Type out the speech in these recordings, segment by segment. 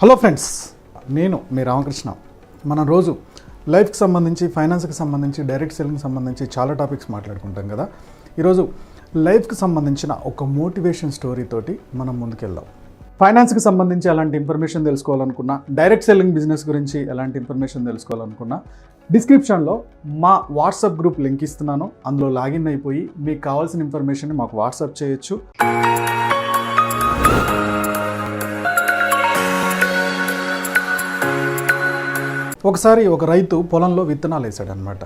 Hello friends, నేను మీ రామకృష్ణ. మనం రోజు లైఫ్కి సంబంధించి, ఫైనాన్స్కి సంబంధించి, డైరెక్ట్ సెల్లింగ్కి సంబంధించి చాలా టాపిక్స్ మాట్లాడుకుంటాం కదా. ఈరోజు లైఫ్కి సంబంధించిన ఒక మోటివేషన్ స్టోరీ తోటి మనం ముందుకెళ్దాం. ఫైనాన్స్కి సంబంధించి ఎలాంటి ఇన్ఫర్మేషన్ తెలుసుకోవాలనుకున్నా, డైరెక్ట్ సెల్లింగ్ బిజినెస్ గురించి ఎలాంటి ఇన్ఫర్మేషన్ తెలుసుకోవాలనుకున్నా, డిస్క్రిప్షన్లో మా వాట్సాప్ గ్రూప్ లింక్ ఇస్తున్నాను. అందులో లాగిన్ అయిపోయి మీకు కావాల్సిన ఇన్ఫర్మేషన్ మాకు వాట్సాప్ చేయొచ్చు. ఒకసారి ఒక రైతు పొలంలో విత్తనాలు వేసాడనమాట.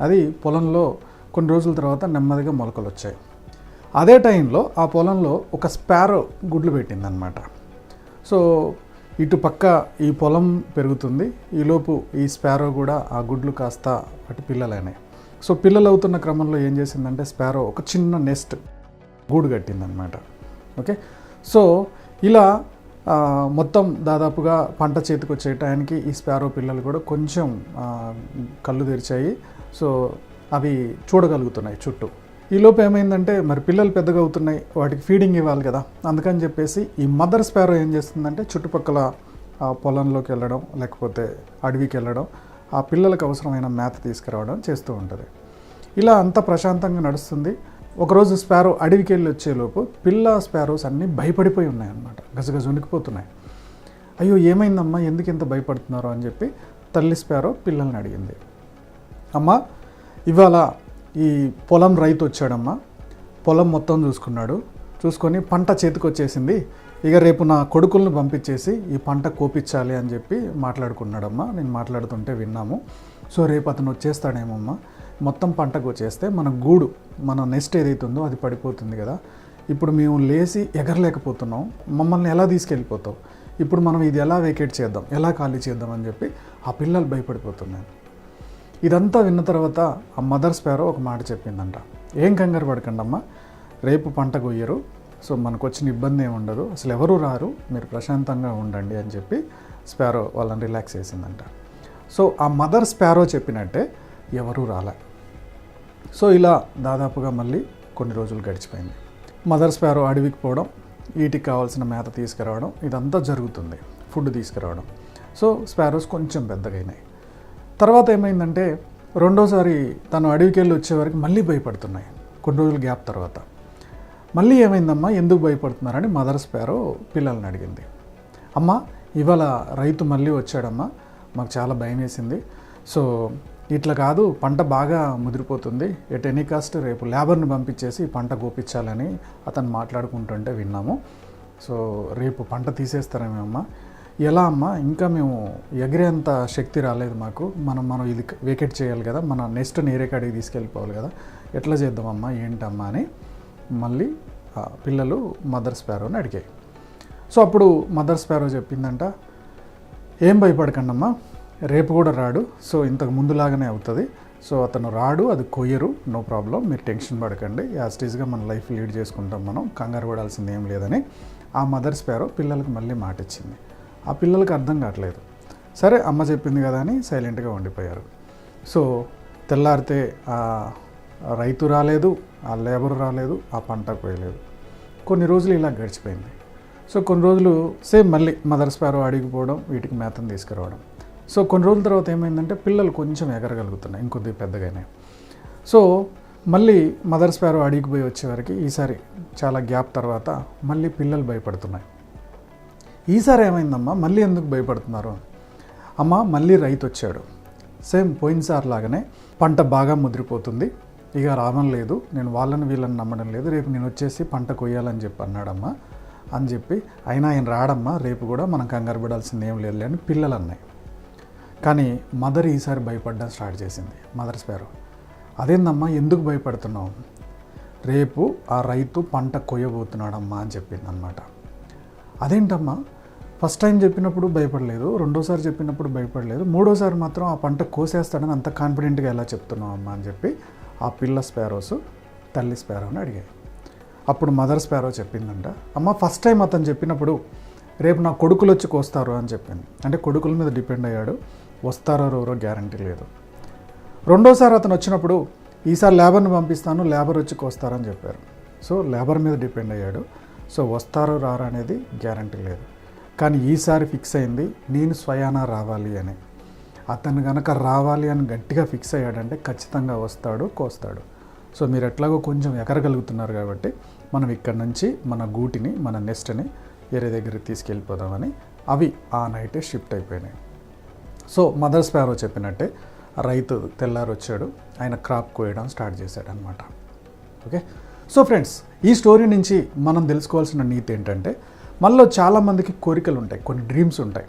అది పొలంలో కొన్ని రోజుల తర్వాత నెమ్మదిగా మొలకలు వచ్చాయి. అదే టైంలో ఆ పొలంలో ఒక స్పారో గుడ్లు పెట్టిందనమాట. సో ఇటు పక్క ఈ పొలం పెరుగుతుంది, ఈలోపు ఈ స్పారో కూడా ఆ గుడ్లు కాస్త అటు పిల్లలైనాయి. సో పిల్లలు అవుతున్న క్రమంలో ఏం చేసిందంటే స్పారో ఒక చిన్న నెస్ట్ గూడు కట్టిందనమాట. ఓకే, సో ఇలా మొత్తం దాదాపుగా పంట చేతికి వచ్చే టయానికి ఈ స్పారో పిల్లలు కూడా కొంచెం కళ్ళు తెరిచాయి. సో అవి చూడగలుగుతున్నాయి చుట్టూ. ఈలోపు ఏమైందంటే మరి పిల్లలు పెద్దగా అవుతున్నాయి, వాటికి ఫీడింగ్ ఇవ్వాలి కదా. అందుకని చెప్పేసి ఈ మదర్ స్పారో ఏం చేస్తుందంటే చుట్టుపక్కల పొలంలోకి వెళ్ళడం, లేకపోతే అడవికి వెళ్ళడం, ఆ పిల్లలకు అవసరమైన మేత తీసుకురావడం చేస్తూ ఉంటుంది. ఇలా అంత ప్రశాంతంగా నడుస్తుంది. ఒకరోజు స్పారో అడవికి వెళ్ళి వచ్చేలోపు పిల్ల స్పారోస్ అన్నీ భయపడిపోయి ఉన్నాయన్నమాట, గజగజ వణికిపోతున్నాయి. అయ్యో ఏమైందమ్మా, ఎందుకు ఇంత భయపడుతున్నారు అని చెప్పి తల్లి స్పారో పిల్లల్ని అడిగింది. అమ్మ, ఇవాళ ఈ పొలం రైతు వచ్చాడమ్మా, పొలం మొత్తం చూసుకొని పంట చేతికి వచ్చేసింది, ఇక రేపు నా కొడుకులను పంపించేసి ఈ పంట కోపించాలి అని చెప్పి మాట్లాడుకున్నాడమ్మా. నేను మాట్లాడుతుంటే విన్నాము. సో రేపు అతను వచ్చేస్తాడేమమ్మా, మొత్తం పంటకు వచ్చేస్తే మన గూడు, మన నెస్ట్ ఏదైతే ఉందో అది పడిపోతుంది కదా. ఇప్పుడు మేము లేచి ఎగరలేకపోతున్నాం, మమ్మల్ని ఎలా తీసుకెళ్ళిపోతావు, ఇప్పుడు మనం ఇది ఎలా వేకేట్ చేద్దాం, ఎలా ఖాళీ చేద్దాం అని చెప్పి ఆ పిల్లలు భయపడిపోతున్నాయి. ఇదంతా విన్న తర్వాత ఆ మదర్ స్పారో ఒక మాట చెప్పిందంట. ఏం కంగారు పడకండి అమ్మా, రేపు పంట కొయ్యరు, సో మనకు వచ్చిన ఇబ్బంది ఏమి ఉండదు, అసలు ఎవరు రారు, మీరు ప్రశాంతంగా ఉండండి అని చెప్పి స్పారో వాళ్ళని రిలాక్స్ చేసిందంట. సో ఆ మదర్ స్పారో చెప్పినట్టే ఎవరూ రాలే. సో ఇలా దాదాపుగా మళ్ళీ కొన్ని రోజులు గడిచిపోయింది. మదర్ స్పారో అడవికి పోవడం, వీటికి కావాల్సిన మేత తీసుకురావడం, ఇదంతా జరుగుతుంది, ఫుడ్ తీసుకురావడం. సో స్పారోస్ కొంచెం పెద్దగైనాయి. తర్వాత ఏమైందంటే రెండోసారి తను అడవికి వెళ్ళి వచ్చేవరకు మళ్ళీ భయపడుతున్నాయి. కొన్ని రోజులు గ్యాప్ తర్వాత మళ్ళీ ఏమైందమ్మా, ఎందుకు భయపడుతున్నారని మదర్ స్పారో పిల్లల్ని అడిగింది. అమ్మ, ఇవాళ రైతు మళ్ళీ వచ్చాడమ్మా, మాకు చాలా భయం వేసింది. సో ఇట్లా కాదు, పంట బాగా ముదిరిపోతుంది, ఎట్ ఎనీ కాస్ట్ రేపు లేబర్ని పంపించేసి పంట గోపించాలని అతను మాట్లాడుకుంటుంటే విన్నాము. సో రేపు పంట తీసేస్తారేమమ్మా, ఎలా అమ్మా, ఇంకా మేము ఎగిరేంత శక్తి రాలేదు మాకు, మనం ఇది వేకెట్ చేయాలి కదా, మన నెక్స్ట్ నేరే కాడికి తీసుకెళ్ళిపోవాలి కదా, ఎట్లా చేద్దామమ్మా, ఏంటమ్మా అని మళ్ళీ పిల్లలు మదర్ స్పారోని అడిగాయి. సో అప్పుడు మదర్ స్పారో చెప్పిందంట, ఏం భయపడకండి అమ్మా, రేపు కూడా రాడు, సో ఇంతకు ముందులాగానే అవుతుంది, సో అతను రాడు, అది కొయ్యరు, నో ప్రాబ్లం, మీరు టెన్షన్ పడకండి, యాస్టీజ్గా మన లైఫ్ లీడ్ చేసుకుంటాం, మనం కంగారు పడాల్సింది ఏం లేదని ఆ మదర్ స్పారో పిల్లలకు మళ్ళీ మాట ఇచ్చింది. ఆ పిల్లలకు అర్థం కావట్లేదు. సరే అమ్మ చెప్పింది కదా అని సైలెంట్గా ఉండిపోయారు. సో తెల్లారితే ఆ రైతు రాలేదు, ఆ లేబర్ రాలేదు, ఆ పంట కోయలేదు. కొన్ని రోజులు ఇలా గడిచిపోయింది. సో కొన్ని రోజులు సేమ్ మళ్ళీ మదర్ స్పారో అడిగిపోవడం, వీటికి మేతను తీసుకురావడం. సో కొన్ని రోజుల తర్వాత ఏమైందంటే పిల్లలు కొంచెం ఎగరగలుగుతున్నాయి, ఇంకొద్ది పెద్దగానే. సో మళ్ళీ మదర్ స్పారో అడిగిపోయి వచ్చేవరకు ఈసారి చాలా గ్యాప్ తర్వాత మళ్ళీ పిల్లలు భయపడుతున్నాయి. ఈసారి ఏమైందమ్మా, మళ్ళీ ఎందుకు భయపడుతున్నారు? అమ్మ, మళ్ళీ రైతు వచ్చాడు, సేమ్ పోయినసారి లాగానే పంట బాగా ముదిరిపోతుంది, ఇక రావడం లేదు, నేను వాళ్ళని వీళ్ళని నమ్మడం లేదు, రేపు నేను వచ్చేసి పంట కొయ్యాలని చెప్పి అన్నాడమ్మా అని చెప్పి, అయినా ఆయన రాడమ్మా, రేపు కూడా మనం కంగారు పడాల్సింది ఏం లేదు అని పిల్లలు అన్నాయి. కానీ మదర్ ఈసారి భయపడడం స్టార్ట్ చేసింది. మదర్ స్పారో, అదేందమ్మా, ఎందుకు భయపడుతున్నావు? రేపు ఆ రైతు పంట కొయ్యబోతున్నాడమ్మా అని చెప్పింది అనమాట. అదేంటమ్మా, ఫస్ట్ టైం చెప్పినప్పుడు భయపడలేదు, రెండోసారి చెప్పినప్పుడు భయపడలేదు, మూడోసారి మాత్రం ఆ పంట కోసేస్తాడని అంత కాన్ఫిడెంట్గా ఎలా చెప్తున్నావు అమ్మా అని చెప్పి ఆ పిల్ల స్పారోస్ తల్లి స్పారోని అడిగాయి. అప్పుడు మదర్ స్పారో చెప్పిందంట, అమ్మ, ఫస్ట్ టైం అతను చెప్పినప్పుడు రేపు నా కొడుకులు వచ్చి కోస్తారు అని చెప్పింది. అంటే కొడుకుల మీద డిపెండ్ అయ్యాడు, వస్తారో ఎవరో గ్యారంటీ లేదు. రెండోసారి అతను వచ్చినప్పుడు ఈసారి లేబర్ని పంపిస్తాను, లేబర్ వచ్చి కోస్తారని చెప్పారు. సో లేబర్ మీద డిపెండ్ అయ్యాడు, సో వస్తారో రారా అనేది గ్యారంటీ లేదు. కానీ ఈసారి ఫిక్స్ అయింది నేను స్వయానా రావాలి అని. అతను కనుక రావాలి అని గట్టిగా ఫిక్స్ అయ్యాడంటే ఖచ్చితంగా వస్తాడు, కోస్తాడు. సో మీరు ఎట్లాగో కొంచెం ఎకరగలుగుతున్నారు కాబట్టి మనం ఇక్కడ నుంచి మన గూటిని, మన నెస్ట్ని వేరే దగ్గరికి తీసుకెళ్ళిపోదామని అవి ఆ నైటే షిఫ్ట్ అయిపోయినాయి. సో మదర్ స్పారో చెప్పినట్టే రైతు తెల్లారు వచ్చాడు, ఆయన క్రాప్ కోయడం స్టార్ట్ చేశాడు అనమాట. ఓకే, సో ఫ్రెండ్స్, ఈ స్టోరీ నుంచి మనం తెలుసుకోవాల్సిన నీతి ఏంటంటే, మనలో చాలామందికి కోరికలు ఉంటాయి, కొన్ని డ్రీమ్స్ ఉంటాయి.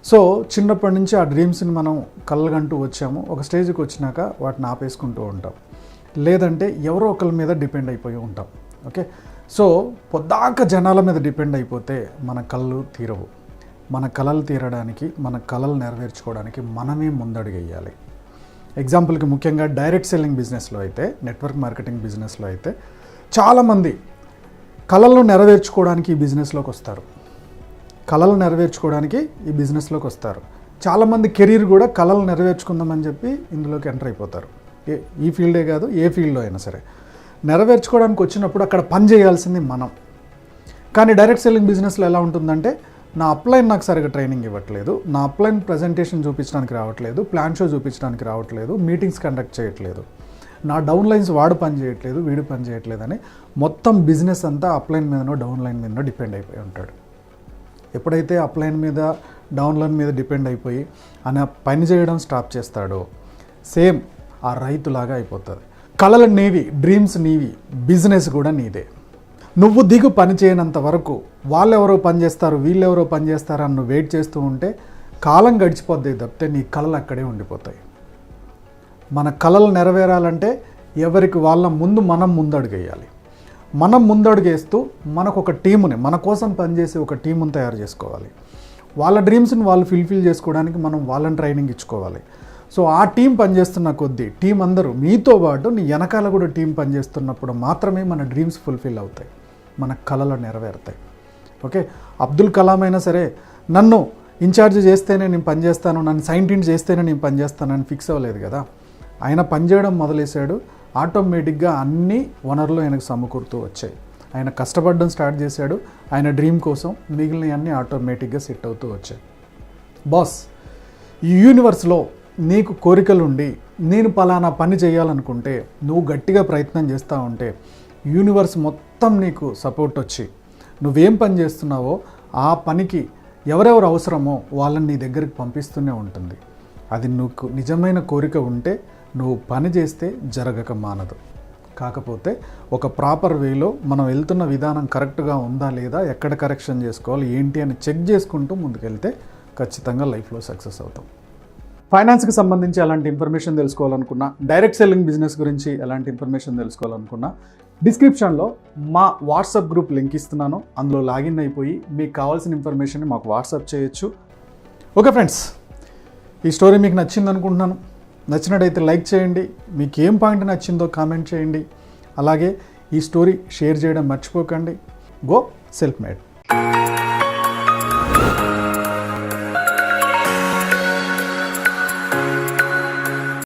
సో చిన్నప్పటి నుంచి ఆ డ్రీమ్స్ని మనం కళ్ళగంటూ వచ్చాము, ఒక స్టేజ్కి వచ్చినాక వాటిని ఆపేసుకుంటూ ఉంటాం, లేదంటే ఎవరో ఒకరి మీద డిపెండ్ అయిపోయి ఉంటాం. ఓకే, సో పొద్దాక జనాల మీద డిపెండ్ అయిపోతే మన కళ్ళు తీరవు. మన కళలు తీరడానికి, మన కళలు నెరవేర్చుకోవడానికి మనమే ముందడుగేయాలి. ఎగ్జాంపుల్కి ముఖ్యంగా డైరెక్ట్ సెల్లింగ్ బిజినెస్లో అయితే, నెట్వర్క్ మార్కెటింగ్ బిజినెస్లో అయితే చాలామంది కళలను నెరవేర్చుకోవడానికి ఈ బిజినెస్లోకి వస్తారు. కళలు నెరవేర్చుకోవడానికి ఈ బిజినెస్లోకి వస్తారు. చాలామంది కెరీర్ కూడా కళలు నెరవేర్చుకుందామని చెప్పి ఇందులోకి ఎంటర్ అయిపోతారు. ఈ ఫీల్డే కాదు, ఏ ఫీల్డ్లో అయినా సరే నెరవేర్చుకోవడానికి వచ్చినప్పుడు అక్కడ పని చేయాల్సింది మనం. కానీ డైరెక్ట్ సెల్లింగ్ బిజినెస్లో ఎలా ఉంటుందంటే, నా అప్లైన్ నాకు సరిగ్గా ట్రైనింగ్ ఇవ్వట్లేదు, నా అప్లైన్ ప్రజెంటేషన్ చూపించడానికి రావట్లేదు, ప్లాన్ షో చూపించడానికి రావట్లేదు, మీటింగ్స్ కండక్ట్ చేయట్లేదు, నా డౌన్ లైన్స్ వాడు పని చేయట్లేదు, వీడు పని చేయట్లేదు అని మొత్తం బిజినెస్ అంతా అప్లైన్ మీదనో డౌన్ లైన్ మీదనో డిపెండ్ అయిపోయి ఉంటాడు. ఎప్పుడైతే అప్లైన్ మీద డౌన్ లైన్ మీద డిపెండ్ అయిపోయి ఆయన పని చేయడం స్టాప్ చేస్తాడో సేమ్ ఆ రైతులాగా అయిపోతుంది. కళలు నీవి, డ్రీమ్స్ నీవి, బిజినెస్ కూడా నీదే. నువ్వు దిగు పని చేయనంత వరకు వాళ్ళెవరో పని చేస్తారు, వీళ్ళెవరో పని చేస్తారు అని నువ్వు వెయిట్ చేస్తూ ఉంటే కాలం గడిచిపోద్ది తప్పితే నీ కళలు అక్కడే ఉండిపోతాయి. మన కళలు నెరవేరాలంటే ఎవరికి వాళ్ళ ముందు మనం ముందడుగేయాలి. మనం ముందడుగేస్తూ మనకు ఒక టీముని, మన కోసం పనిచేసే ఒక టీముని తయారు చేసుకోవాలి. వాళ్ళ డ్రీమ్స్ని వాళ్ళు ఫుల్ఫిల్ చేసుకోవడానికి మనం వాళ్ళని ట్రైనింగ్ ఇచ్చుకోవాలి. సో ఆ టీం పనిచేస్తున్న కొద్దీ, టీం అందరూ మీతో పాటు నీ వెనకాల కూడా టీం పనిచేస్తున్నప్పుడు మాత్రమే మన డ్రీమ్స్ ఫుల్ఫిల్ అవుతాయి, మన కళలు నెరవేరుతాయి. ఓకే, అబ్దుల్ కలాం అయినా సరే నన్ను ఇన్ఛార్జ్ చేస్తేనే నేను పనిచేస్తాను, నన్ను సైంటిస్ట్ చేస్తేనే నేను పనిచేస్తానని ఫిక్స్ అవ్వలేదు కదా. ఆయన పనిచేయడం మొదలేశాడు, ఆటోమేటిక్గా అన్ని వనరులు ఆయనకు సమకూరుతూ వచ్చాయి. ఆయన కష్టపడడం స్టార్ట్ చేశాడు, ఆయన డ్రీమ్ కోసం మిగిలినవన్నీ ఆటోమేటిక్గా సెట్ అవుతూ వచ్చాయి. బాస్, ఈ యూనివర్స్లో నీకు కోరికలు ఉండి నేను పలానా పని చేయాలనుకుంటే నువ్వు గట్టిగా ప్రయత్నం చేస్తూ ఉంటే యూనివర్స్ మొత్తం నీకు సపోర్ట్ వచ్చి నువ్వేం పని చేస్తున్నావో ఆ పనికి ఎవరెవరు అవసరమో వాళ్ళని నీ దగ్గరికి పంపిస్తూనే ఉంటుంది. అది నీకు నిజమైన కోరిక ఉంటే నువ్వు పని చేస్తే జరగక మానదు. కాకపోతే ఒక ప్రాపర్ వేలో మనం వెళ్తున్న విధానం కరెక్ట్గా ఉందా లేదా, ఎక్కడ కరెక్షన్ చేసుకోవాలి ఏంటి అని చెక్ చేసుకుంటూ ముందుకెళ్తే ఖచ్చితంగా లైఫ్లో సక్సెస్ అవుతాం. ఫైనాన్స్కి సంబంధించి ఎలాంటి ఇన్ఫర్మేషన్ తెలుసుకోవాలనుకున్నా, డైరెక్ట్ సెల్లింగ్ బిజినెస్ గురించి ఎలాంటి ఇన్ఫర్మేషన్ తెలుసుకోవాలనుకున్నా డిస్క్రిప్షన్లో మా వాట్సాప్ గ్రూప్ లింక్ ఇస్తున్నాను, అందులో లాగిన్ అయిపోయి మీకు కావాల్సిన ఇన్ఫర్మేషన్ మాకు వాట్సాప్ చేయొచ్చు. ఓకే ఫ్రెండ్స్, ఈ స్టోరీ మీకు నచ్చింది అనుకుంటున్నాను. నచ్చినట్టయితే లైక్ చేయండి, మీకు ఏం పాయింట్ నచ్చిందో కామెంట్ చేయండి. అలాగే ఈ స్టోరీ షేర్ చేయడం మర్చిపోకండి. Go self made.